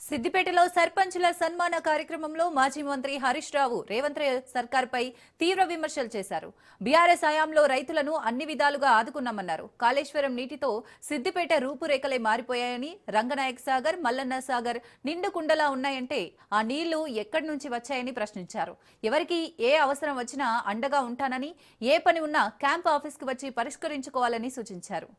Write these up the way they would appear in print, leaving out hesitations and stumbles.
సిద్దిపేటలో సర్పంచుల సన్మాన కార్యక్రమంలో మాజీ మంత్రి హరీష్ రావు రేవంత్ సర్కార్పై తీవ్ర విమర్శలు చేశారు. బీఆర్ఎస్ హయాంలో రైతులను అన్ని విధాలుగా ఆదుకున్నామన్నారు. కాళేశ్వరం నీటితో సిద్దిపేట రూపురేఖలే మారిపోయాయని, రంగనాయక సాగర్, మల్లన్న సాగర్ నిండు కుండలా ఉన్నాయంటే ఆ నీళ్లు ఎక్కడి నుంచి వచ్చాయని ప్రశ్నించారు. ఎవరికి ఏ అవసరం వచ్చినా అండగా ఉంటానని, ఏ పని ఉన్నా క్యాంప్ ఆఫీస్కి వచ్చి పరిష్కరించుకోవాలని సూచించారు.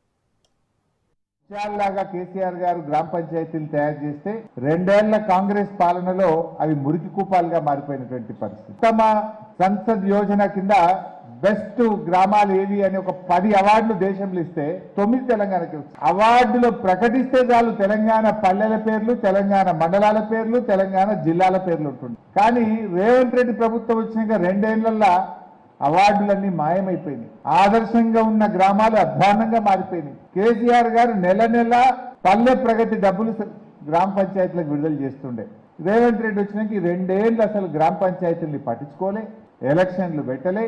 లాగా కేసీఆర్ గారు గ్రామ పంచాయతీలు తయారు చేస్తే 2 ఏళ్ల కాంగ్రెస్ పాలనలో అవి మురికి కూపాలుగా మారిపోయినటువంటి పరిస్థితి. తమ సంసద్ యోజన కింద బెస్ట్ గ్రామాలు ఏవి అని ఒక 10 అవార్డులు దేశంలో ఇస్తే 9 తెలంగాణకి అవార్డులు ప్రకటిస్తే చాలు తెలంగాణ పల్లెల పేర్లు, తెలంగాణ మండలాల పేర్లు, తెలంగాణ జిల్లాల పేర్లు ఉంటుంది. కానీ రేవంత్ రెడ్డి ప్రభుత్వం వచ్చినాక 2 ఏళ్లలో అవార్డులన్నీ మాయమైపోయినాయి. ఆదర్శంగా ఉన్న గ్రామాలు అధ్వానంగా మారిపోయినాయి. కేసీఆర్ గారు నెల నెల పల్లె ప్రగతి డబ్బులు గ్రామ పంచాయతీలకు విడుదల చేస్తుండే. రేవంత్ రెడ్డి వచ్చినాక 2 ఏళ్ళు అసలు గ్రామ పంచాయతీల్ని పట్టించుకోలే, ఎలక్షన్లు పెట్టలే,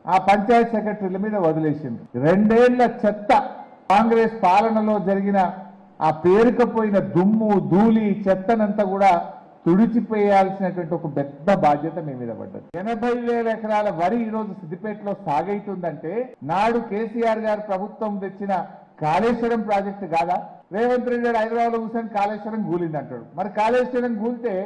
ఆ పంచాయత్ సెక్రటరీల మీద వదిలేసింది. 2 ఏళ్ల చెత్త కాంగ్రెస్ పాలనలో జరిగిన ఆ పేరుకపోయిన దుమ్ము ధూళి చెత్తనంతా కూడా తుడిచిపోయాల్సినటువంటి ఒక పెద్ద బాధ్యత మీ మీద పడ్డది. 80,000 ఎకరాల వరి ఈరోజు సిద్దిపేటలో సాగైతుందంటే నాడు కేసీఆర్ గారు ప్రభుత్వం తెచ్చిన కాళేశ్వరం ప్రాజెక్టు కాదా? రేవంత్ రెడ్డి గారు హైదరాబాద్లో కూర్చొని కాళేశ్వరం కూలింది అంటాడు. మరి కాళేశ్వరం కూలితే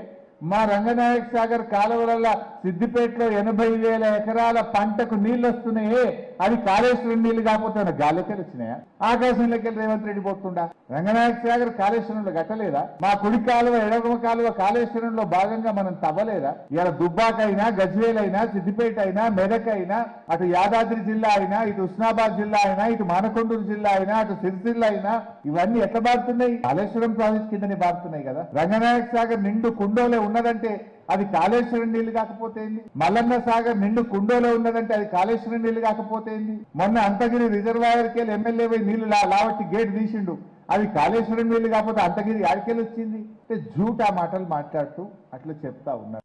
మా రంగనాయక సాగర్ కాలువల సిద్దిపేటలో 80,000 ఎకరాల పంటకు నీళ్లు వస్తున్నాయే, అది కాళేశ్వరం నీళ్లు కాకపోతే గాలికి వచ్చినాయా? ఆకాశంలోకి రేవంత్ రెడ్డి పోతుండా? రంగనాయక సాగర్ కాళేశ్వరంలో గట్టలేదా? మా కుడి కాలువ ఎడమ కాలువ కాళేశ్వరంలో భాగంగా మనం తవ్వలేదా? ఇలా దుబ్బాకైనా, గజ్వేలైనా, సిద్దిపేట అయినా, మెదక్ అయినా, అటు యాదాద్రి జిల్లా అయినా, ఇటు ఉస్నాబాద్ జిల్లా అయినా, ఇటు మానకొండూరు జిల్లా అయినా, అటు సిరిసిల్ల అయినా, ఇవన్నీ ఎట్లా బారుతున్నాయి? కాళేశ్వరం ప్రాజెక్ట్ కిందనే బారుతున్నాయి కదా. రంగనాయక సాగర్ నిండు కుండోలే ఉన్నదంటే అది కాళేశ్వరం నీళ్లు కాకపోతే ఏంది? మల్లన్న సాగర్ నిండు కుండోలో ఉన్నదంటే అది కాళేశ్వరం నీళ్లు కాకపోతే ఏంది? మొన్న అంతగిరి రిజర్వాయర్కి వెళ్ళి ఎమ్మెల్యే పోయి నీళ్లు లావట్టి గేట్ తీసిండు, అది కాళేశ్వరం నీళ్లు కాకపోతే అంతగిరి ఆడికెళ్ళి వచ్చింది అంటే జూటా మాటలు మాట్లాడుతూ అట్లా చెప్తా ఉన్నారు.